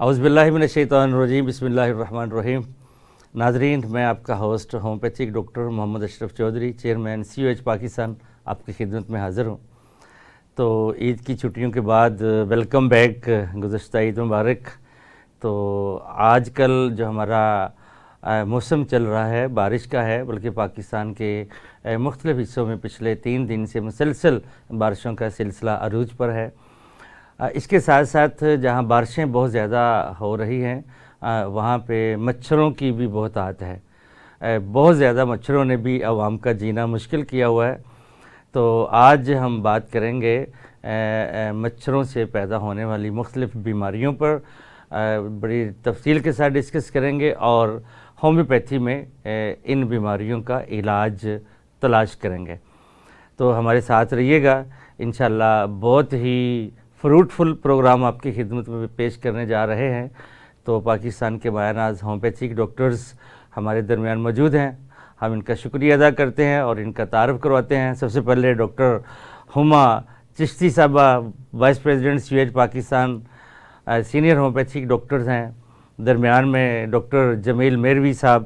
اعوذ باللہ من الشیطان الرجیم، بسم اللہ الرحمن الرحیم۔ ناظرین، میں آپ کا ہوسٹ ہومیوپیتھک ڈاکٹر محمد اشرف چودھری، چیئرمین COH پاکستان، آپ کی خدمت میں حاضر ہوں۔ تو عید کی چھٹیوں کے بعد ویلکم بیک، گزشتہ عید مبارک۔ تو آج کل جو ہمارا موسم چل رہا ہے بارش کا ہے، بلکہ پاکستان کے مختلف حصوں میں پچھلے 3 دن سے مسلسل بارشوں کا سلسلہ عروج پر ہے۔ اس کے ساتھ ساتھ جہاں بارشیں بہت زیادہ ہو رہی ہیں وہاں پہ مچھروں کی بھی بہت آہت ہے۔ بہت زیادہ مچھروں نے بھی عوام کا جینا مشکل کیا ہوا ہے۔ تو آج ہم بات کریں گے مچھروں سے پیدا ہونے والی مختلف بیماریوں پر، بڑی تفصیل کے ساتھ ڈسکس کریں گے اور ہومیوپیتھی میں ان بیماریوں کا علاج تلاش کریں گے۔ تو ہمارے ساتھ رہیے گا، انشاءاللہ بہت ہی فروٹفل پروگرام آپ کی خدمت میں پیش کرنے جا رہے ہیں۔ تو پاکستان کے مایہ ناز ہومیوپیتھک ڈاکٹرز ہمارے درمیان موجود ہیں، ہم ان کا شکریہ ادا کرتے ہیں اور ان کا تعارف کرواتے ہیں۔ سب سے پہلے ڈاکٹر ہما چشتی صاحبہ، vice president COH Pakistan, senior homeopathic doctors ہیں۔ درمیان میں ڈاکٹر جمیل میروی صاحب،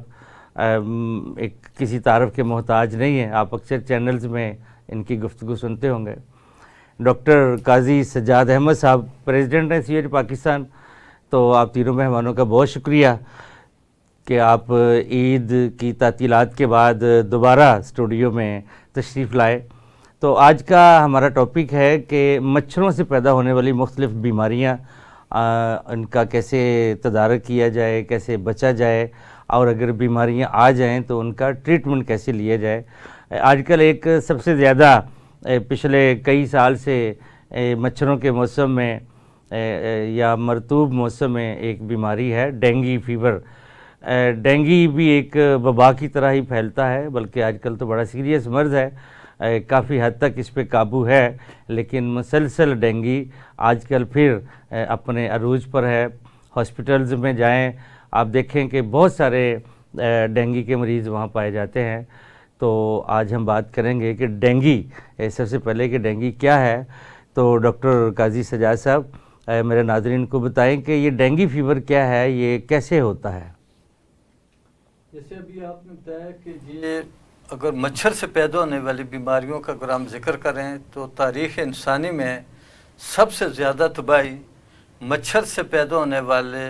ایک کسی تعارف کے محتاج نہیں ہیں، آپ اکثر چینلز میں ان کی گفتگو سنتے ہوں گے۔ ڈاکٹر قاضی سجاد احمد صاحب، پریزیڈنٹ ہیں COH پاکستان۔ تو آپ تینوں مہمانوں کا بہت شکریہ کہ آپ عید کی تعطیلات کے بعد دوبارہ اسٹوڈیو میں تشریف لائے۔ تو آج کا ہمارا ٹاپک ہے کہ مچھروں سے پیدا ہونے والی مختلف بیماریاں، ان کا کیسے تدارک کیا جائے، کیسے بچا جائے، اور اگر بیماریاں آ جائیں تو ان کا ٹریٹمنٹ کیسے لیا جائے۔ آج کل ایک سب سے زیادہ پچھلے کئی سال سے مچھروں کے موسم میں یا مرطوب موسم میں ایک بیماری ہے ڈینگی فیور۔ ڈینگی بھی ایک وبا کی طرح ہی پھیلتا ہے، بلکہ آج کل تو بڑا سیریس مرض ہے، کافی حد تک اس پہ قابو ہے، لیکن مسلسل ڈینگی آج کل پھر اپنے عروج پر ہے۔ ہاسپٹلز میں جائیں، آپ دیکھیں کہ بہت سارے ڈینگی کے مریض وہاں پائے جاتے ہیں۔ تو آج ہم بات کریں گے کہ ڈینگی، سب سے پہلے کہ ڈینگی کیا ہے۔ تو ڈاکٹر قاضی سجاد صاحب میرے ناظرین کو بتائیں کہ یہ ڈینگی فیور کیا ہے، یہ کیسے ہوتا ہے؟ جیسے ابھی آپ نے بتایا کہ یہ اگر مچھر سے پیدا ہونے والی بیماریوں کا اگر ہم ذکر کریں تو تاریخ انسانی میں سب سے زیادہ تباہی مچھر سے پیدا ہونے والے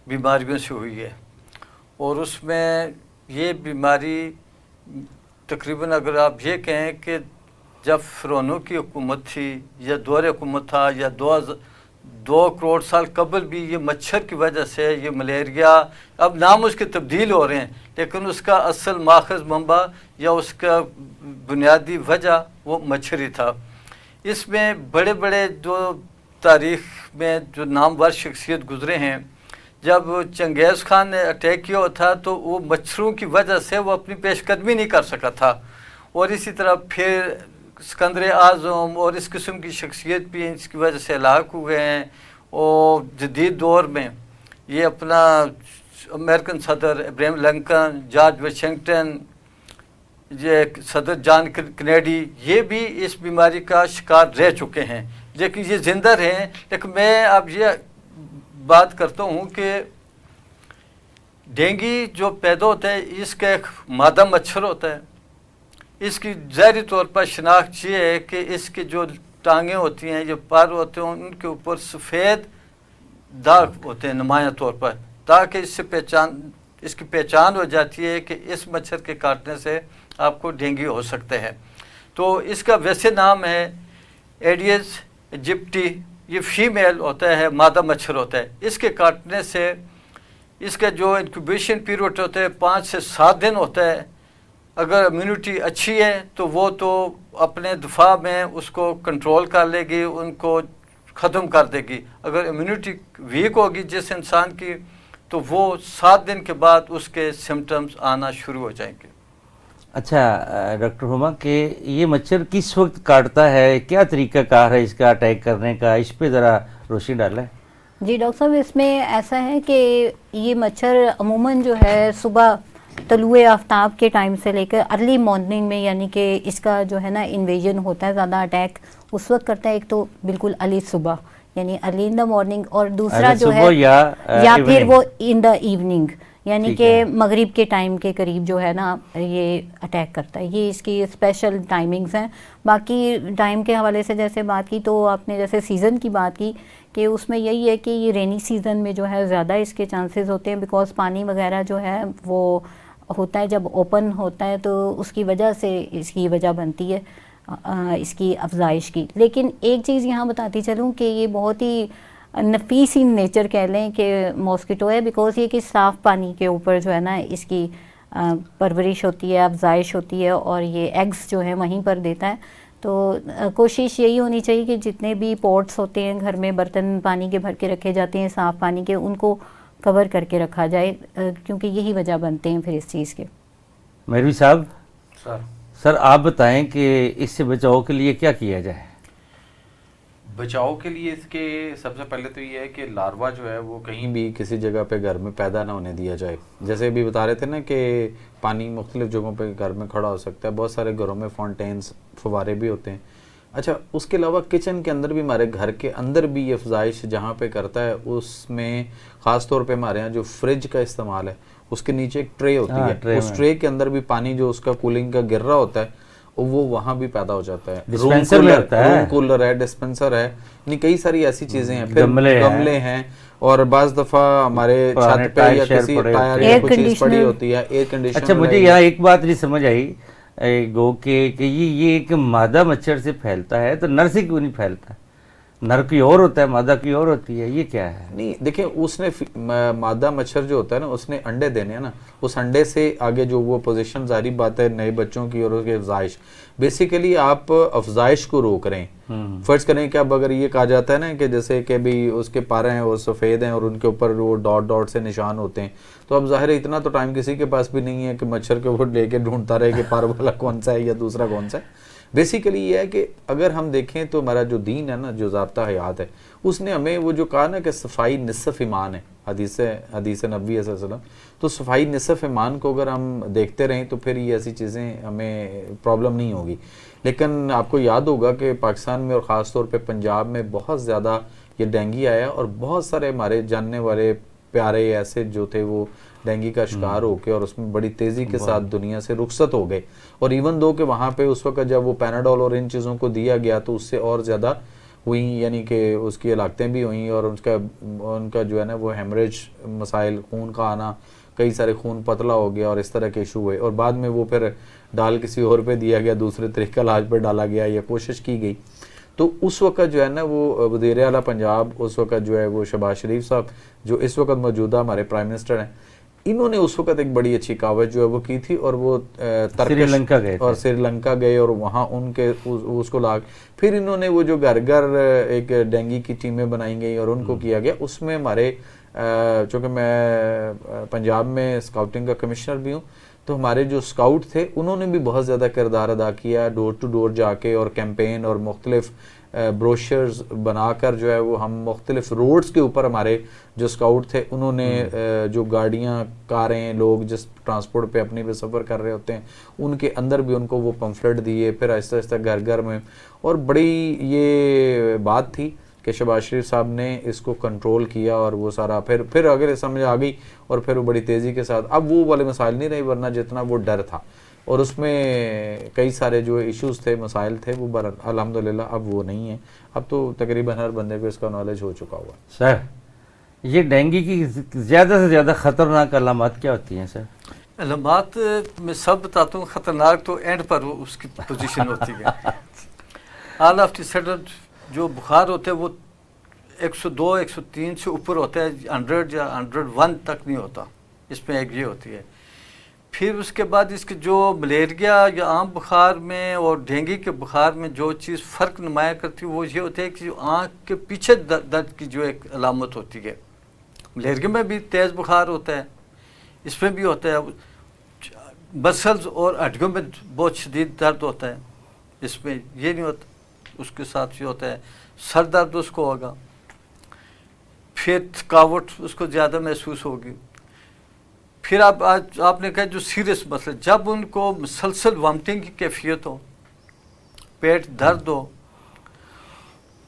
بیماریوں سے ہوئی ہے، اور اس میں یہ بیماری تقریباً اگر آپ یہ کہیں کہ جب فرعونوں کی حکومت تھی یا دور حکومت تھا یا 2 کروڑ سال قبل بھی، یہ مچھر کی وجہ سے یہ ملیریا، اب نام اس کے تبدیل ہو رہے ہیں لیکن اس کا اصل ماخذ منبع یا اس کا بنیادی وجہ وہ مچھر ہی تھا۔ اس میں بڑے بڑے جو تاریخ میں جو نامور شخصیت گزرے ہیں، جب چنگیز خان نے اٹیک کیا تھا تو وہ مچھروں کی وجہ سے وہ اپنی پیش قدمی نہیں کر سکا تھا، اور اسی طرح پھر اسکندر اعظم اور اس قسم کی شخصیت بھی اس کی وجہ سے ہلاک ہوئے ہیں۔ اور جدید دور میں یہ اپنا امریکن صدر ابراہیم لنکن، جارج واشنگٹن، یہ صدر جان کنیڈی، یہ بھی اس بیماری کا شکار رہ چکے ہیں، لیکن یہ زندہ رہے ہیں۔ لیکن میں اب یہ بات کرتا ہوں کہ ڈینگی جو پیدا ہوتا ہے اس کا ایک مادہ مچھر ہوتا ہے۔ اس کی ظاہری طور پر شناخت یہ ہے کہ اس کی جو ٹانگیں ہوتی ہیں، جو پر ہوتے ہیں، ان کے اوپر سفید داغ ہوتے ہیں نمایاں طور پر، تاکہ اس کی پہچان ہو جاتی ہے کہ اس مچھر کے کاٹنے سے آپ کو ڈینگی ہو سکتا ہے۔ تو اس کا ویسے نام ہے ایڈیز ایجپٹی، یہ فیمیل ہوتا ہے، مادہ مچھر ہوتا ہے۔ اس کے کاٹنے سے اس کا جو انکیوبیشن پیریڈ ہوتا ہے 5 سے 7 دن ہوتا ہے۔ اگر امیونٹی اچھی ہے تو وہ تو اپنے دفاع میں اس کو کنٹرول کر لے گی، ان کو ختم کر دے گی۔ اگر امیونٹی ویک ہوگی جس انسان کی تو وہ 7 دن کے بعد اس کے سمٹمز آنا شروع ہو جائیں گے۔ اچھا ڈاکٹر ہما، کہ یہ مچھر کس وقت کاٹتا ہے، کیا طریقہ کار ہے اس کا اٹیک کرنے کا، اس پہ ذرا روشنی ڈالیں۔ جی ڈاکٹر صاحب، اس میں ایسا ہے کہ یہ مچھر عموماً جو ہے صبح طلوع آفتاب کے ٹائم سے لے کر ارلی مارننگ میں، یعنی کہ اس کا جو ہے نا انویژن ہوتا ہے، زیادہ اٹیک اس وقت کرتا ہے۔ ایک تو بالکل علی صبح یعنی ارلی ان دا مارننگ، اور دوسرا جو ہے صبح یا پھر evening. وہ ان دا ایوننگ، یعنی ٹھیک کہ ہے. مغرب کے ٹائم کے قریب جو ہے نا یہ اٹیک کرتا ہے. یہ اس کی اسپیشل ٹائمنگز ہیں. باقی ٹائم کے حوالے سے جیسے بات کی تو آپ نے جیسے سیزن کی بات کی کہ اس میں یہی ہے کہ یہ رینی سیزن میں جو ہے زیادہ اس کے چانسز ہوتے ہیں، بیکاز پانی وغیرہ جو ہے وہ ہوتا ہے جب اوپن ہوتا ہے تو اس کی وجہ سے اس کی وجہ بنتی ہے اس کی افزائش کی. لیکن ایک چیز یہاں بتاتی چلوں کہ یہ بہت ہی نفیس ان نیچر کہہ لیں کہ ماسکیٹو ہے، بیکاز یہ کہ صاف پانی کے اوپر جو ہے نا اس کی پرورش ہوتی ہے، افزائش ہوتی ہے، اور یہ ایگز جو ہیں وہیں پر دیتا ہے. تو کوشش یہی ہونی چاہیے کہ جتنے بھی پوٹس ہوتے ہیں گھر میں، برتن پانی کے بھر کے رکھے جاتے ہیں صاف پانی کے، ان کو کور کر کے رکھا جائے، کیونکہ یہی وجہ بنتے ہیں پھر اس چیز کے. مہروی صاحب، سر سر آپ بتائیں کہ اس سے بچاؤ کے لیے کیا کیا جائے؟ بچاؤ کے لیے اس کے سب سے پہلے تو یہ ہے کہ لاروا جو ہے وہ کہیں بھی کسی جگہ پہ گھر میں پیدا نہ ہونے دیا جائے. جیسے ابھی بتا رہے تھے نا کہ پانی مختلف جگہوں پہ گھر میں کھڑا ہو سکتا ہے، بہت سارے گھروں میں فاؤنٹینز، فوارے بھی ہوتے ہیں. اچھا، اس کے علاوہ کچن کے اندر بھی، ہمارے گھر کے اندر بھی یہ افزائش جہاں پہ کرتا ہے، اس میں خاص طور پہ ہمارے یہاں جو فریج کا استعمال ہے اس کے نیچے ایک ٹرے ہوتی ہے، اس ٹرے کے اندر بھی پانی جو اس کا کولنگ کا گر رہا ہوتا ہے وہ وہاں بھی پیدا ہو جاتا ہے. ڈسپینسر میں ہوتا ہے، روم کولر ہے، ڈسپینسر ہے، یعنی کئی ساری ایسی چیزیں ہیں. پھر گملے ہیں، اور بعض دفعہ ہمارے چھت پہ یا کسی ٹائر یا کوئی چیز پڑی ہوتی ہے، ایئر کنڈیشنر. اچھا، مجھے یہاں ایک بات نہیں سمجھ آئی گو کہ یہ ایک مادہ مچھر سے پھیلتا ہے تو نر سے کیوں نہیں پھیلتا؟ نر کی اور ہوتا ہے، مادہ کی اور ہوتی ہے، یہ کیا ہے؟ نہیں دیکھیں، اس نے مادہ مچھر جو ہوتا ہے نا اس نے انڈے دینے ہیں نا، اس انڈے سے آگے جو وہ پوزیشن، ظاہری بات ہے نئے بچوں کی اور اس کی افزائش، بیسیکلی آپ افزائش کو روک رہے ہیں. فرض کریں کہ اب اگر یہ کہا جاتا ہے نا کہ جیسے کہ بھی اس کے پارے ہیں وہ سفید ہیں اور ان کے اوپر وہ ڈاٹ ڈاٹ سے نشان ہوتے ہیں، تو اب ظاہر ہے اتنا تو ٹائم کسی کے پاس بھی نہیں ہے کہ مچھر کے اوپر لے کے ڈھونڈتا رہے کہ پار والا کون سا ہے یا دوسرا کون سا ہے. بیسیکلی یہ ہے کہ اگر ہم دیکھیں تو ہمارا جو دین ہے نا، جو ضابطہ حیات ہے، اس نے ہمیں وہ جو کہا نا کہ صفائی نصف ایمان ہے، حدیث نبوی صلی اللہ علیہ وسلم، تو صفائی نصف ایمان کو اگر ہم دیکھتے رہیں تو پھر یہ ایسی چیزیں ہمیں پرابلم نہیں ہوگی. لیکن آپ کو یاد ہوگا کہ پاکستان میں اور خاص طور پہ پنجاب میں بہت زیادہ یہ ڈینگی آیا، اور بہت سارے ہمارے جاننے والے پیارے ایسے جو تھے وہ ڈینگی کا شکار ہو کے اور اس میں بڑی تیزی کے ساتھ دنیا سے رخصت ہو گئے. اور ایون دو کہ وہاں پہ اس وقت جب وہ پیناڈول اور ان چیزوں کو دیا گیا تو اس سے اور زیادہ ہوئیں، یعنی کہ اس کی علاقتیں بھی ہوئیں، اور ان کا جو ہے نا وہ ہیمریج مسائل، خون کا آنا، کئی سارے خون پتلا ہو گیا اور اس طرح کے ایشو ہوئے. اور بعد میں وہ پھر ڈال کسی اور پہ دیا گیا، دوسرے طریقہ علاج پہ ڈالا گیا یا کوشش کی گئی. تو اس وقت جو ہے نا وہ وزیر اعلیٰ پنجاب اس وقت جو ہے وہ شہباز شریف صاحب، جو اس وقت موجودہ ہمارے پرائم منسٹر ہیں، انہوں نے اس وقت ایک بڑی اچھی کاوش جو ہے وہ کی تھی، اور وہ سری لنکا گئے اور سری لنکا گئے اور وہاں ان کے اس کو لاگ، پھر انہوں نے وہ جو گھر گھر ایک ڈینگی کی ٹیمیں بنائی گئی اور ان کو کیا گیا. اس میں ہمارے چونکہ میں پنجاب میں اسکاؤٹنگ کا کمشنر بھی ہوں، تو ہمارے جو اسکاؤٹ تھے انہوں نے بھی بہت زیادہ کردار ادا کیا، ڈور ٹو ڈور جا کے اور کیمپین اور مختلف بروشرز بنا کر جو ہے وہ ہم مختلف روڈز کے اوپر، ہمارے جو اسکاؤٹ تھے انہوں نے جو گاڑیاں، کاریں، لوگ جس ٹرانسپورٹ پہ اپنی پہ سفر کر رہے ہوتے ہیں ان کے اندر بھی ان کو وہ پمفلٹ دیے، پھر آہستہ آہستہ گھر گھر میں. اور بڑی یہ بات تھی کہ شہباز شریف صاحب نے اس کو کنٹرول کیا، اور وہ سارا پھر اگر سمجھ آ گئی اور پھر وہ بڑی تیزی کے ساتھ، اب وہ والے مسائل نہیں رہے ورنہ جتنا وہ ڈر تھا، اور اس میں کئی سارے جو ایشوز تھے، مسائل تھے، وہ الحمدللہ اب وہ نہیں ہیں. اب تو تقریباً ہر بندے کو اس کا نالج ہو چکا ہوا. سر، یہ ڈینگی کی زیادہ سے زیادہ خطرناک علامات کیا ہوتی ہیں سر؟ علامات میں سب بتاتا ہوں. خطرناک تو اینڈ پر اس کی پوزیشن ہوتی ہے. آل آف دی سڈن جو بخار ہوتے ہیں وہ 102 103 سے اوپر ہوتا ہے، 100 یا 101 تک نہیں ہوتا. اس میں ایک یہ ہوتی ہے. پھر اس کے بعد اس کے جو ملیریا یا عام بخار میں اور ڈینگی کے بخار میں جو چیز فرق نمایاں کرتی ہے وہ یہ ہوتا ہے کہ جو آنکھ کے پیچھے درد کی جو ایک علامت ہوتی ہے. ملیریا میں بھی تیز بخار ہوتا ہے، اس میں بھی ہوتا ہے. مسلز اور ہڈیوں میں بہت شدید درد ہوتا ہے، اس میں یہ نہیں ہوتا. اس کے ساتھ یہ ہوتا ہے سر درد اس کو ہوگا، پھر تھکاوٹ اس کو زیادہ محسوس ہوگی. پھر آپ نے کہا جو سیریس مسئلہ، جب ان کو مسلسل وامٹنگ کی کیفیت ہو، پیٹ درد ہو،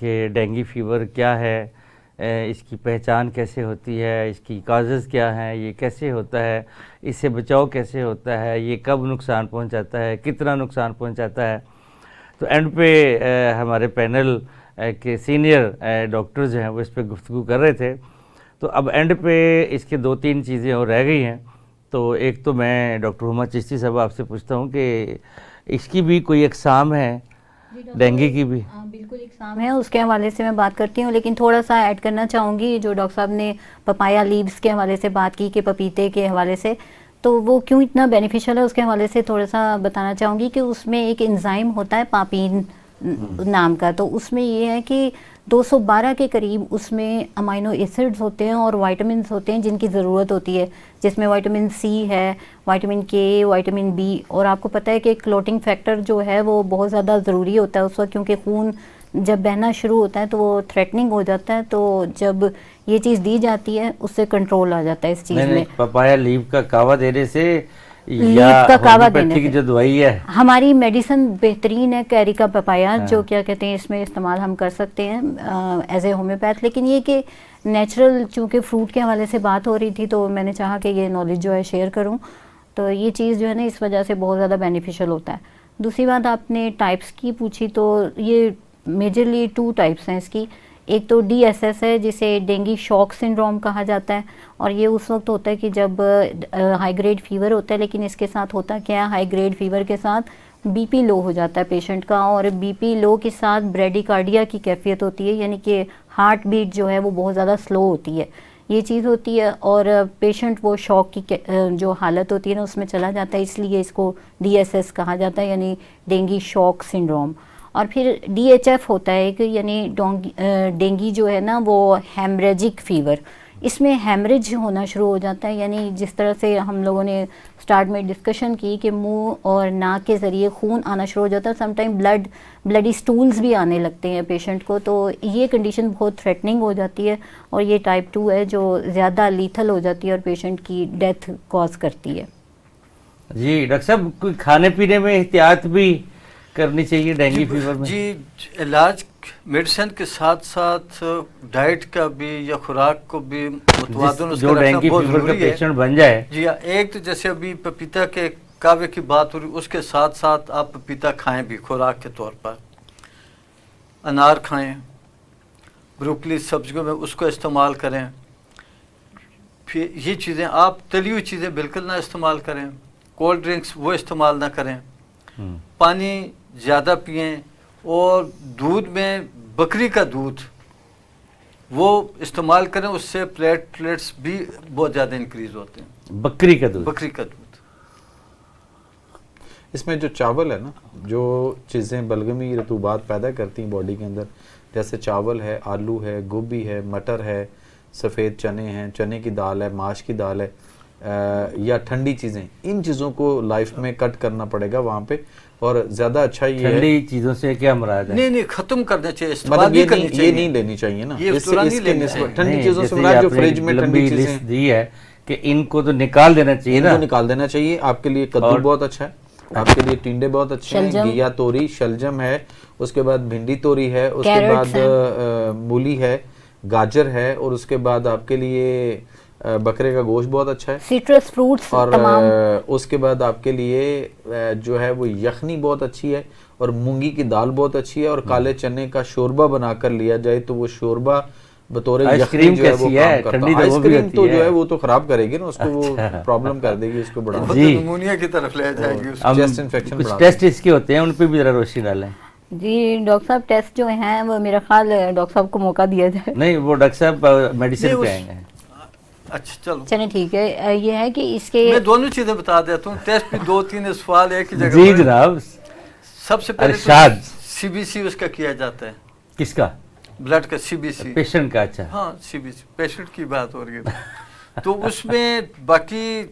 کہ ڈینگی فیور کیا ہے، اس کی پہچان کیسے ہوتی ہے، اس کی کازز کیا ہیں، یہ کیسے ہوتا ہے، اس سے بچاؤ کیسے ہوتا ہے، یہ کب نقصان پہنچاتا ہے، کتنا نقصان پہنچاتا ہے. تو اینڈ پہ ہمارے پینل کے سینئر ڈاکٹر جو ہیں وہ اس پہ گفتگو کر رہے تھے. تو اب اینڈ پہ اس کے 2-3 چیزیں اور رہ گئی ہیں. تو ایک تو میں ڈاکٹر ہما چشتی صاحب آپ سے پوچھتا ہوں کہ اس کی بھی کوئی اقسام ہے، ڈینگی کی بھی؟ بالکل اقسام ہے، اس کے حوالے سے میں بات کرتی ہوں، لیکن تھوڑا سا ایڈ کرنا چاہوں گی جو ڈاکٹر صاحب نے پپایا لیوز کے حوالے سے بات کی کہ پپیتے کے حوالے سے، تو وہ کیوں اتنا بینیفیشل ہے اس کے حوالے سے تھوڑا سا بتانا چاہوں گی کہ اس میں ایک انزائم ہوتا ہے پاپین نام کا. تو اس میں یہ ہے کہ 212 کے قریب اس میں امائنو ایسڈز ہوتے ہیں اور وائٹامنس ہوتے ہیں جن کی ضرورت ہوتی ہے، جس میں وائٹامن سی ہے، وائٹامن کے، وائٹامن بی. اور آپ کو پتہ ہے کہ کلوٹنگ فیکٹر جو ہے وہ بہت زیادہ ضروری ہوتا ہے اس وقت، کیونکہ خون جب بہنا شروع ہوتا ہے تو وہ تھریٹننگ ہو جاتا ہے. تو جب یہ چیز دی جاتی ہے اس سے کنٹرول آ جاتا ہے اس چیز میں. پپایا لیو کا کعوہ دینے سے لیف یا کا کعوہ دینے ہومیوپیتھی کی سے جو دوائی ہے؟ ہماری میڈیسن بہترین ہے کیری کا پپایا، جو کیا کہتے ہیں اس میں استعمال ہم کر سکتے ہیں ایز اے ہومیوپیتھ. لیکن یہ کہ نیچرل چونکہ فروٹ کے حوالے سے بات ہو رہی تھی تو میں نے چاہا کہ یہ نالج جو ہے شیئر کروں. تو یہ چیز جو ہے نا اس وجہ سے بہت زیادہ بینیفیشل ہوتا ہے. دوسری بات آپ نے ٹائپس کی پوچھی، تو یہ میجرلی 2 ٹائپس ہیں اس کی. ایک تو ڈی ایس ایس ہے جسے ڈینگی شاک سنڈروم کہا جاتا ہے، اور یہ اس وقت ہوتا ہے کہ جب ہائی گریڈ فیور ہوتا ہے. لیکن اس کے ساتھ ہوتا کیا ہے، ہائی گریڈ فیور کے ساتھ بی پی لو ہو جاتا ہے پیشنٹ کا، اور بی پی لو کے ساتھ بریڈیکارڈیا کی کیفیت ہوتی ہے، یعنی کہ ہارٹ بیٹ جو ہے وہ بہت زیادہ سلو ہوتی ہے، یہ چیز ہوتی ہے. اور پیشنٹ وہ شوق کی جو حالت ہوتی ہے نا اس میں چلا جاتا ہے، اس لیے اس کو ڈی ایس ایس کہا جاتا ہے، یعنی ڈینگی شاک سنڈروم. اور پھر ڈی ایچ ایف ہوتا ہے کہ یعنی ڈینگی جو ہے نا وہ ہیمریجک فیور. اس میں ہیمریج ہونا شروع ہو جاتا ہے، یعنی جس طرح سے ہم لوگوں نے سٹارٹ میں ڈسکشن کی کہ منہ اور ناک کے ذریعے خون آنا شروع ہو جاتا ہے، سم ٹائم بلڈی سٹولز بھی آنے لگتے ہیں پیشنٹ کو. تو یہ کنڈیشن بہت تھریٹننگ ہو جاتی ہے، اور یہ ٹائپ 2 ہے جو زیادہ لیتھل ہو جاتی ہے اور پیشنٹ کی ڈیتھ کاز کرتی ہے. جی ڈاکٹر صاحب، کوئی کھانے پینے میں احتیاط بھی کرنی چاہیے ڈینگی فیور میں؟ جی علاج میڈیسن کے ساتھ ساتھ ڈائٹ کا بھی یا خوراک کو بھی متوازن اس جو کا رکھنا ڈینگی بہت فیور کا ضروری ہے. پیشنٹ بن جائے. جی ہاں، ایک تو جیسے ابھی پپیتا کے کعوے کی بات ہو رہی، اس کے ساتھ ساتھ آپ پپیتا کھائیں بھی خوراک کے طور پر. انار کھائیں، بروکلی سبزیوں میں اس کو استعمال کریں. پھر یہ چیزیں آپ تلی ہوئی چیزیں بالکل نہ استعمال کریں، کولڈ ڈرنکس وہ استعمال نہ کریں. پانی زیادہ پئیں، اور دودھ میں بکری کا دودھ وہ استعمال کریں، اس سے پلیٹلیٹس بھی بہت زیادہ انکریز ہوتے ہیں. بکری کا دودھ؟ بکری کا دودھ. اس میں جو چاول ہے نا، جو چیزیں بلغمی رطوبات پیدا کرتی ہیں باڈی کے اندر، جیسے چاول ہے، آلو ہے، گوبھی ہے، مٹر ہے، سفید چنے ہیں، چنے کی دال ہے، ماش کی دال ہے، یا ٹھنڈی چیزیں، ان چیزوں کو لائف میں کٹ کرنا پڑے گا وہاں پہ. اور زیادہ اچھا یہ ہے، ٹھنڈی چیزوں سے کیا مراد ہے؟ نہیں ختم کرنا چاہیے، استعمال مطلب نہیں کرنی چاہیے، یہ نہیں لینی چاہیے نا. یہ اس اس دوران اس نہیں کے لینی نسبت چاہیے. ٹھنڈی چیزوں سے جیسے مراد جو آپ نے فریج میں ٹھنڈی لمبی چیزیں لسٹ دی ہے کہ ان کو تو نکال دینا چاہیے ان نا. کو نکال دینا چاہیے. آپ کے لیے کدو بہت اچھا ہے، آپ کے لیے ٹینڈے بہت اچھے ہیں، گھیا توری، شلجم ہے، اس کے بعد بھنڈی توری ہے، اس کے بعد مولی ہے، گاجر ہے، اور اس کے بعد آپ کے لیے بکرے کا گوشت بہت اچھا ہے، سٹرس فروٹس، اور تمام. اس کے بعد آپ کے لیے جو ہے وہ یخنی بہت اچھی ہے، اور مونگی کی دال بہت اچھی ہے، اور کالے چنے کا شوربہ بنا کر لیا جائے تو وہ شوربہ بطور یخنی جو ہے وہ کام کرتا ہے. آئس کریم تو جو ہے وہ تو خراب کرے گی نا اس کو، وہ پرابلم کر دے گی اس کو بڑھا دے گی، نمونیا کی طرف لے جائے گی. چیسٹ انفیکشن کچھ بڑھا ٹیسٹ اس کے ہوتے ہیں، ان پہ بھی ذرا روشنی ڈالیں. جی ڈاکٹر صاحب ٹیسٹ جو ہیں وہ میرا خیال ڈاکٹر صاحب کو موقع دیا جائے. نہیں، وہ ڈاکٹر صاحب میڈیسن پہ آئیں گے. اچھا چلو چلیں ٹھیک ہے. یہ ہے کہ اس کے میں دونوں چیزیں بتا دیتا ہوں. ٹیسٹ بھی 2-3 سوال ایک ہی جگہ. جی جناب. سب سے پہلے ارشاد. سی بی سی اس کا کیا جاتا ہے. کس کا؟ بلڈ کا سی بی سی. پیشنٹ کا. اچھا ہاں سی بی سی پیشنٹ کی بات ہو رہی ہے. تو اس میں باقی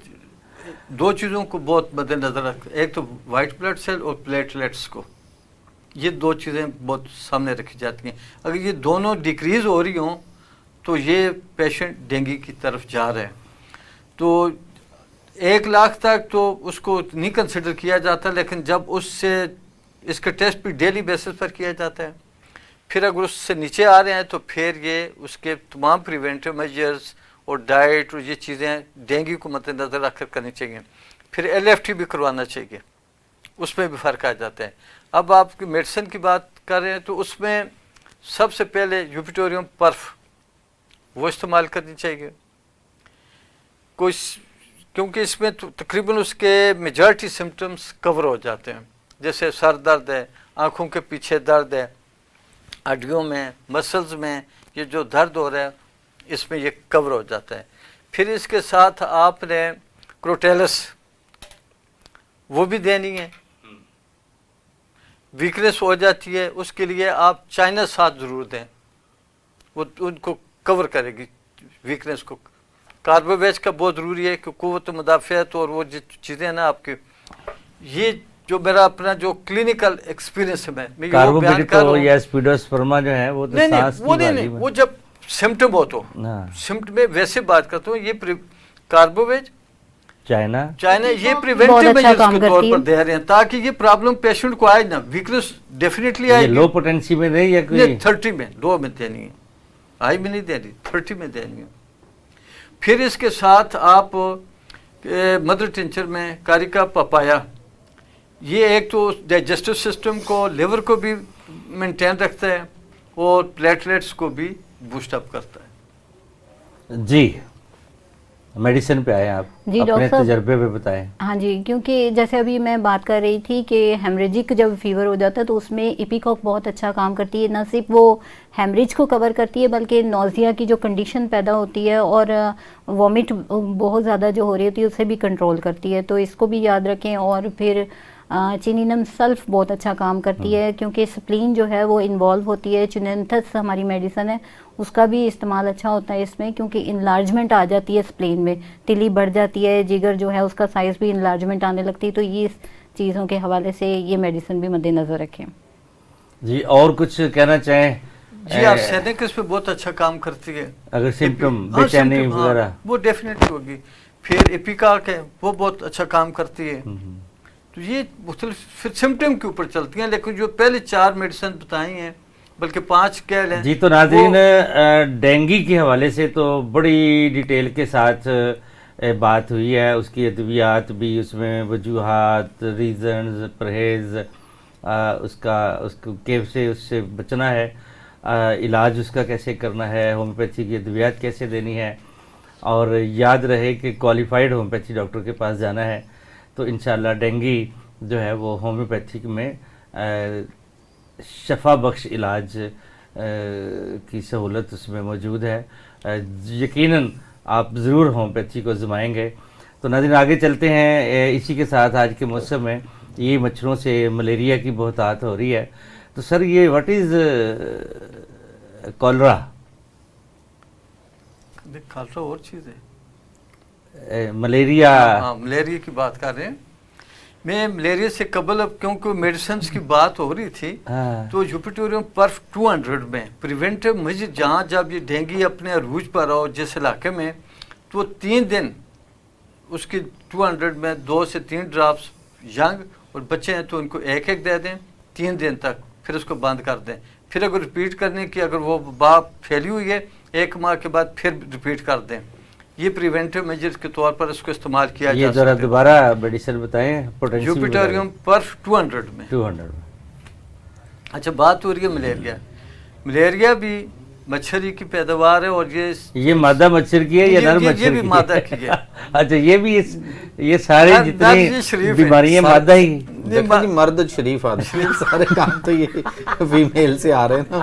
2 چیزوں کو بہت مد نظر رکھ، ایک تو وائٹ بلڈ سیل اور پلیٹلیٹس کو، یہ 2 چیزیں بہت سامنے رکھی جاتی ہیں. اگر یہ دونوں ڈیکریز ہو رہی ہوں تو یہ پیشنٹ ڈینگی کی طرف جا رہے ہیں. تو 1 لاکھ تک تو اس کو نہیں کنسیڈر کیا جاتا، لیکن جب اس کا ٹیسٹ بھی ڈیلی بیسس پر کیا جاتا ہے پھر اگر اس سے نیچے آ رہے ہیں تو پھر یہ اس کے تمام پریونٹیو میجرز اور ڈائٹ اور یہ چیزیں ڈینگی کو مد نظر رکھ کر کرنی چاہیے. پھر LFT بھی کروانا چاہیے, اس میں بھی فرق آ جاتا ہے. اب آپ کی میڈیسن کی بات کر رہے ہیں تو اس میں سب سے پہلے یوپیٹوریم پرف وہ استعمال کرنی چاہیے. کیونکہ اس میں تقریباً اس کے میجارٹی سمٹمس کور ہو جاتے ہیں, جیسے سر درد ہے, آنکھوں کے پیچھے درد ہے, ہڈیوں میں, مسلز میں یہ جو درد ہو رہا ہے اس میں یہ کور ہو جاتا ہے. پھر اس کے ساتھ آپ نے کروٹیلس وہ بھی دینی ہے. ویکنیس ہو جاتی ہے اس کے لیے آپ چائنا ساتھ ضرور دیں, وہ ان کو کور کرے گی ویکنیس کو. کاربوویج کا بہت ضروری ہے کہ قوت مدافعت اور وہ چیزیں ہیں نا آپ کی, یہ جو میرا اپنا جو کلینکل ایکسپیرینس ہے, میں یہ بیان کر رہا ہوں. یا اسپیڈوسپرما جو ہے وہ تو سانس کی نہیں, وہ جب سمٹم ہو تو سمٹم میں ویسے بات کرتا ہوں. یہ کاربوویج چائنا یہ پریونٹیو میجرز کے طور پر دے رہے ہیں تاکہ یہ پرابلم پیشنٹ کو آئے نا. ویکنس ڈیفینیٹلی آئے گی. لو پوٹینسی میں نہیں یا کوئی 30 میں, لو میں دینی ہے, ہائی میں نہیں دینی, 30 میں دینی ہے. پھر اس کے ساتھ آپ مدر ٹنچر میں کاریکا پپایا, یہ ایک تو ڈائجسٹو سسٹم کو, لیور کو بھی مینٹین رکھتا ہے اور پلیٹلیٹس کو بھی بوسٹ اپ کرتا ہے. جی میڈیسن پہ آئے آپ, جی اپنے ڈاکٹر صاحب تجربے پہ بتائیں. ہاں جی, کیونکہ جیسے ابھی میں بات کر رہی تھی کہ ہیمریجک جب فیور ہو جاتا ہے تو اس میں ایپیکاک بہت اچھا کام کرتی ہے. نہ صرف وہ ہیمریج کو کور کرتی ہے بلکہ نوزیا کی جو کنڈیشن پیدا ہوتی ہے اور وامٹ بہت زیادہ جو ہو رہی ہوتی ہے اسے بھی کنٹرول کرتی ہے, تو اس کو بھی یاد رکھیں. اور پھر چینینم سلف بہت اچھا کام کرتی ہے کیونکہ سپلین جو ہے وہ انوالو ہوتی ہے. چنینتھس ہماری میڈیسن ہے, اس کا بھی استعمال اچھا ہوتا ہے اس میں, کیونکہ انلارجمنٹ آ جاتی ہے سپلین میں, تلی بڑھ جاتی ہے, جگر جو ہے اس کا سائز بھی انلارجمنٹ آنے لگتی ہے. تو یہ چیزوں کے حوالے سے یہ میڈیسن بھی مد نظر رکھیں. جی اور کچھ کہنا چاہیں؟ جی آپ سینیکس پہ بہت اچھا کام کرتی ہے. اگر سمٹم بے چینی وغیرہ وہ ڈیفینیٹلی ہوگی. پھر ایپیکاک ہے وہ بہت اچھا کام کرتی ہے. تو یہ مختلف پھر سمٹم کے اوپر چلتی ہیں, لیکن جو پہلے 4 میڈیسن بتائی ہیں بلکہ 5 کہہ لیں. جی تو ناظرین ڈینگی کے حوالے سے تو بڑی ڈیٹیل کے ساتھ بات ہوئی ہے, اس کی ادویات بھی, اس میں وجوہات, ریزنز, پرہیز, اس کو کیسے اس سے بچنا ہے, علاج اس کا کیسے کرنا ہے, ہومیوپیتھی کی ادویات کیسے دینی ہے, اور یاد رہے کہ کوالیفائڈ ہومیوپیتھی ڈاکٹر کے پاس جانا ہے. تو انشاءاللہ ڈینگی جو ہے وہ ہومیوپیتھک میں شفا بخش علاج کی سہولت اس میں موجود ہے. یقیناً آپ ضرور ہومیوپیتھی کو آزمائیں گے. تو ناظرین آگے چلتے ہیں. اسی کے ساتھ آج کے موسم میں یہ مچھروں سے ملیریا کی بہتات ہو رہی ہے. تو سر یہ واٹ از کولرا؟ کولرا اور چیز ہے, ملیریا. ہاں ملیریا کی بات کر رہے ہیں. میں ملیریا سے قبل اب کیونکہ میڈیسنس کی بات ہو رہی تھی تو یوپیٹوریم پرف 200 میں پریونٹیو میجر, جہاں جب یہ ڈینگی اپنے عروج پر ہو جس علاقے میں, تو 3 دن اس کی 200 میں 2 سے 3 ڈراپس ینگ, اور بچے ہیں تو ان کو 1 دے دیں 3 دن تک, پھر اس کو بند کر دیں. پھر اگر ریپیٹ کرنے کی اگر وہ باپ پھیلی ہوئی ہے 1 ماہ کے بعد پھر ریپیٹ کر دیں. یہ پریونٹیو میجر کے طور پر اس کو استعمال کیا جا سکتا ہے. یہ دوبارہ میڈیسن بتائیں. یوپیٹوریم پرف 200 میں. 200. اچھا بات ہو رہی ہے ملیریا. ملیریا بھی مچھری کی پیداوار ہے, اور یہ مادہ مچھر کی ہے یا نر مچھر کی؟ یہ بھی مادہ کی ہے. اچھا یہ سارے جتنی بیماریاں مادہ ہی. مرد شریف آدمی, سارے کام تو یہ فیمیل سے آ رہے ہیں نا.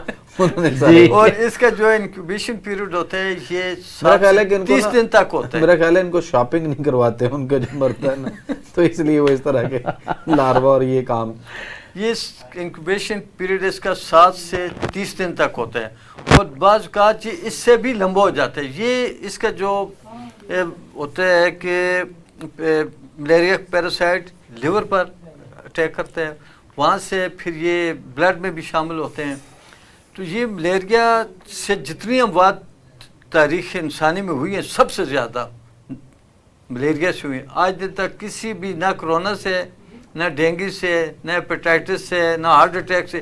اور اس کا جو انکیوبیشن پیریڈ ہوتا ہے یہ 30 دن تک ہوتا ہے. میرا خیال ہے ان کو شاپنگ نہیں کرواتے ان کا جو مرتا ہے نا, تو اس لیے وہ اس طرح کے لاروا اور یہ کام. یہ انکیوبیشن پیریڈ اس کا 7 سے 30 دن تک ہوتا ہے, اور بعض اوقات یہ اس سے بھی لمبا ہو جاتا ہے. یہ اس کا جو ہوتا ہے کہ ملیریا پیراسائٹ لیور پر اٹیک کرتا ہے, وہاں سے پھر یہ بلڈ میں بھی شامل ہوتے ہیں. تو یہ ملیریا سے جتنی اموات تاریخ انسانی میں ہوئی ہیں سب سے زیادہ ملیریا سے ہوئی ہیں. آج دن تک کسی بھی نہ کرونا سے, نہ ڈینگی سے, نہ ہیپیٹائٹس سے, نہ ہارٹ اٹیک سے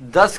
10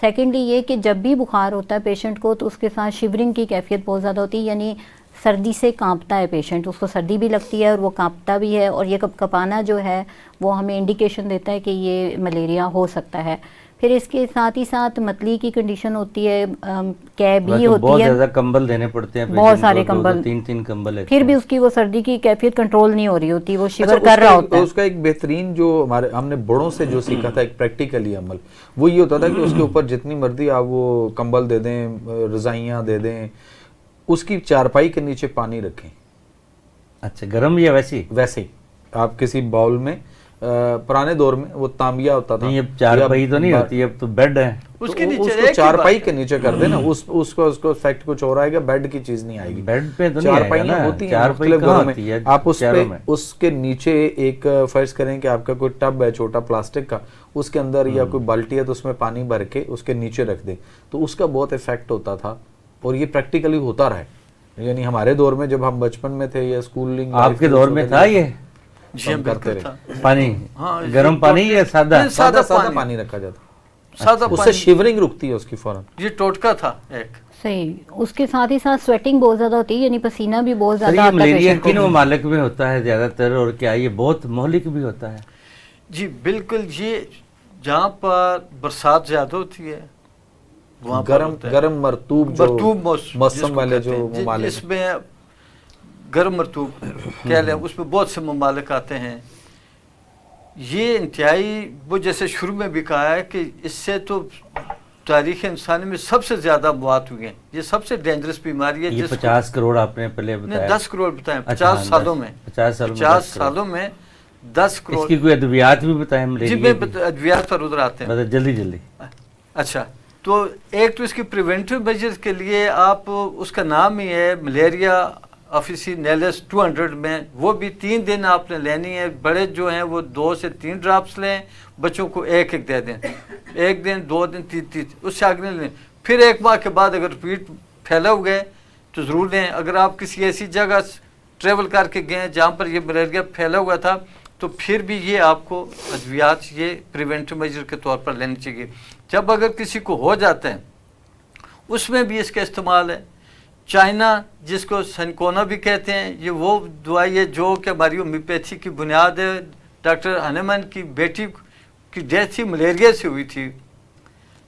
سیکنڈلی یہ کہ جب بھی بخار ہوتا ہے پیشنٹ کو تو اس کے ساتھ شیورنگ کی کیفیت بہت زیادہ ہوتی ہے، یعنی سردی سے کانپتا ہے پیشنٹ، اس کو سردی بھی لگتی ہے اور وہ کانپتا بھی ہے، اور یہ کپانا جو ہے وہ ہمیں انڈیکیشن دیتا ہے کہ یہ ملیریا ہو سکتا ہے۔ پھر اس کے ساتھ ہی ساتھ متلی کی کنڈیشن ہوتی ہے، کیب بھی ہوتی بہت ہے، زیادہ کمبل دینے پڑتے ہیں، بہت سارے کمبل، تین کمبل ہے، پھر بھی اس کی وہ سردی کی کیفیت کنٹرول نہیں ہو رہی ہوتی، وہ شیور اچھا، کر رہا ہوتا ہے۔ اس کا ایک بہترین جو ہم نے بڑوں سے جو سیکھا تھا ایک پریکٹیکلی عمل، وہ یہ ہوتا تھا کہ اس کے اوپر جتنی مرضی آپ وہ کمبل دے دیں، رضائیاں دے دیں، اس کی چارپائی کے نیچے پانی رکھیں۔ اچھا، گرم یا ویسی؟ ویسے ہی آپ کسی باؤل میں، پرانے دور میں وہ تانبیا ہوتا تھا، نہیں اب چارپائی تو نہیں ہوتی، اب تو بیڈ ہے، اس کے اس نیچے کو چارپائی کے نیچے کر دینا، اس کو افیکٹ کچھ اور آئے گا، بیڈ کی چیز نہیں آئے گی۔ بیڈ پہ تو نہیں آئے گا چارپائیاں نا، ہوتی ہیں چارپائی مختلف کہاں گھروں میں، ہوتی ہے آپ اس شہروں میں؟ پہ اس کے نیچے ایک فرض کریں کہ آپ کا کوئی ٹب ہے چھوٹا پلاسٹک کا، اس کے اندر یا کوئی بالٹی ہے تو اس میں پانی بھر کے اس کے نیچے رکھ دیں، تو اس کا بہت افیکٹ ہوتا تھا، اور یہ پریکٹیکلی ہوتا رہا ہے۔ یعنی ہمارے دور میں جب ہم بچپن میں تھے یا اسکولنگ، آپ کے دور میں تھا یہ جی ہم کرتے بالکل تھا۔ پانی ہاں، گرم پانی یا سادہ؟ سادہ پانی رکھا جاتا، سادہ اس سے پانی، شیورنگ رکتی ہے اس کی فوراً۔ یہ ٹوٹکا تھا ایک۔ صحیح، اس کے ساتھ ہی ساتھ سویٹنگ بہت زیادہ ہوتی ہے، یعنی پسینہ بھی بہت سر زیادہ یہ آتا ہے ملیریا پیشنٹ کن کو۔ ممالک میں ہوتا ہے زیادہ تر، اور کیا یہ بہت مہلک بھی ہوتا ہے؟ جی بالکل، یہ جہاں پر برسات زیادہ ہوتی ہے وہاں پر ہوتا ہے۔ گرم مرطوب مرطوب موسم والے جو ممالک، اس میں گرم مرطوب کہہ لیں، اس میں بہت سے ممالک آتے ہیں۔ یہ انتہائی، وہ جیسے شروع میں بھی کہا ہے کہ اس سے تو تاریخ انسانی میں سب سے زیادہ موات ہوئی ہیں، یہ سب سے ڈینجرس بیماری ہے۔ یہ 50 کروڑ آپ نے پہلے بتایا، 10 کروڑ بتائیں، 50 اچھا، سالوں میں، 50 سالوں میں 10 کروڑ۔ اس کی کوئی ادویات بھی بتائیں جی ملیریا میں کی؟ ادویات پر ادھر آتے ہیں، جلدی جلدی۔ اچھا، تو ایک تو اس کی پریونٹیو میجرز کے لیے آپ، اس کا نام ہی ہے ملیریا آفیسینیلس 200 میں، وہ بھی 3 دن آپ نے لینی ہے، بڑے جو ہیں وہ 2 سے 3 ڈراپس لیں، بچوں کو ایک دے دیں، 1 دن 2 دن 3، اس سے آگے نہیں لیں۔ پھر 1 ماہ کے بعد اگر ریپیٹ پھیلا ہو گئے تو ضرور لیں۔ اگر آپ کسی ایسی جگہ ٹریول کر کے گئے جہاں پر یہ ملیریا پھیلا ہوا تھا تو پھر بھی یہ آپ کو ادویات یہ پریونٹیو میجر کے طور پر لینی چاہیے۔ جب اگر کسی کو ہو جاتا ہے اس میں بھی اس کا استعمال ہے۔ چائنا، جس کو سنکونا بھی کہتے ہیں، یہ وہ دوائی ہے جو کہ ہماری ہومیوپیتھی کی بنیاد ہے۔ ڈاکٹر ہنیمن کی بیٹی کی ڈیتھ ہی ملیریا سے ہوئی تھی،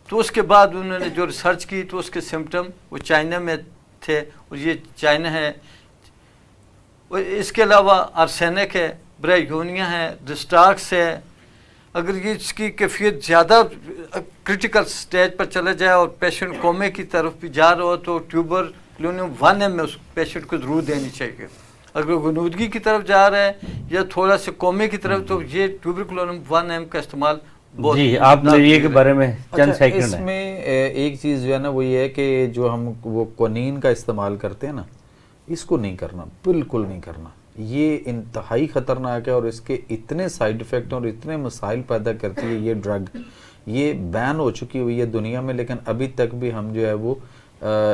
تو اس کے بعد انہوں نے جو ریسرچ کی تو اس کے سمٹم وہ چائنا میں تھے، اور یہ چائنا ہے۔ اس کے علاوہ آرسینک ہے، برائیونیا ہے، ڈسٹاکس ہے۔ اگر یہ اس کی کیفیت زیادہ کرٹیکل سٹیج پر چلا جائے اور پیشنٹ کومے کی طرف بھی جا رہا ہو تو ٹیوبر کلونیم 1 میں اس پیشنٹ کو ضرور دینی چاہیے۔ اگر غنودگی کی طرف جا رہا ہے یا تھوڑا سا کومے کی طرف تو یہ ٹیوبر کلونیم 1 کا استعمال بہت۔ جی آپ ملیریا کے بارے میں چند اچھا، سیکنڈ اس ہیں۔ میں ایک چیز جو ہے نا وہ یہ ہے کہ جو ہم وہ کونین کا استعمال کرتے ہیں نا، اس کو نہیں کرنا، بالکل نہیں کرنا۔ یہ انتہائی خطرناک ہے اور اس کے اتنے سائیڈ ایفیکٹ اور اتنے مسائل پیدا کرتی ہے یہ ڈرگ۔ یہ بین ہو چکی ہوئی ہے دنیا میں، لیکن ابھی تک بھی ہم جو ہے وہ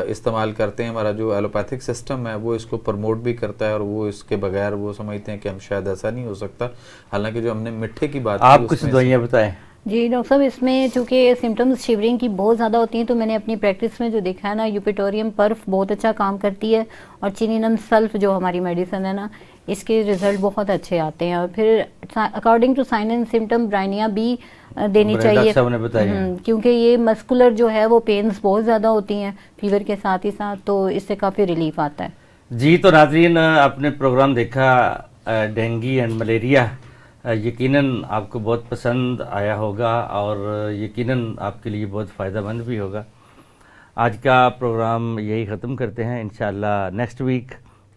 استعمال کرتے ہیں۔ ہمارا جو ایلوپیتھک سسٹم ہے وہ اس کو پروموٹ بھی کرتا ہے، اور وہ اس کے بغیر وہ سمجھتے ہیں کہ ہم شاید ایسا نہیں ہو سکتا، حالانکہ جو ہم نے مٹھے کی بات آپ کی کچھ اس میں دوائیاں بتائیں۔ جی ڈاکٹر صاحب، اس میں چونکہ سمٹمز شیورنگ کی بہت زیادہ ہوتی ہیں تو میں نے اپنی پریکٹس میں جو دیکھا ہے نا، یوپیٹوریم پرف بہت اچھا کام کرتی ہے، اور چینینم سلف جو ہماری میڈیسن ہے نا، اس کے رزلٹ بہت اچھے آتے ہیں۔ اور پھر according to sign and symptom برائنیا بھی دینی چاہیے، ڈاکٹر صاحب نے بتایا کیونکہ یہ مسکولر جو ہے وہ پینز بہت زیادہ ہوتی ہیں فیور کے ساتھ ہی ساتھ، تو اس سے کافی ریلیف آتا ہے۔ جی تو ناظرین، آپ نے پروگرام دیکھا ڈینگی اینڈ ملیریا، یقیناً آپ کو بہت پسند آیا ہوگا اور یقیناً آپ کے لیے بہت فائدہ مند بھی ہوگا۔ آج کا پروگرام یہی ختم کرتے ہیں، انشاءاللہ نیکسٹ ویک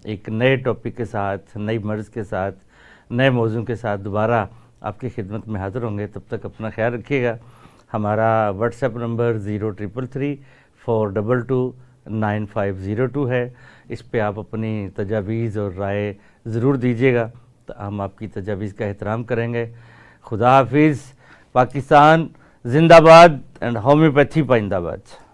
ایک نئے ٹاپک کے ساتھ، نئی مرض کے ساتھ، نئے موضوع کے ساتھ دوبارہ آپ کی خدمت میں حاضر ہوں گے۔ تب تک اپنا خیال رکھیے گا۔ ہمارا واٹس ایپ نمبر 0333 422 9502 ہے، اس پہ آپ اپنی تجاویز اور رائے ضرور دیجیے گا، تو ہم آپ کی تجاویز کا احترام کریں گے۔ خدا حافظ، پاکستان زندہ باد اینڈ ہومیوپیتھی پائندہ باد۔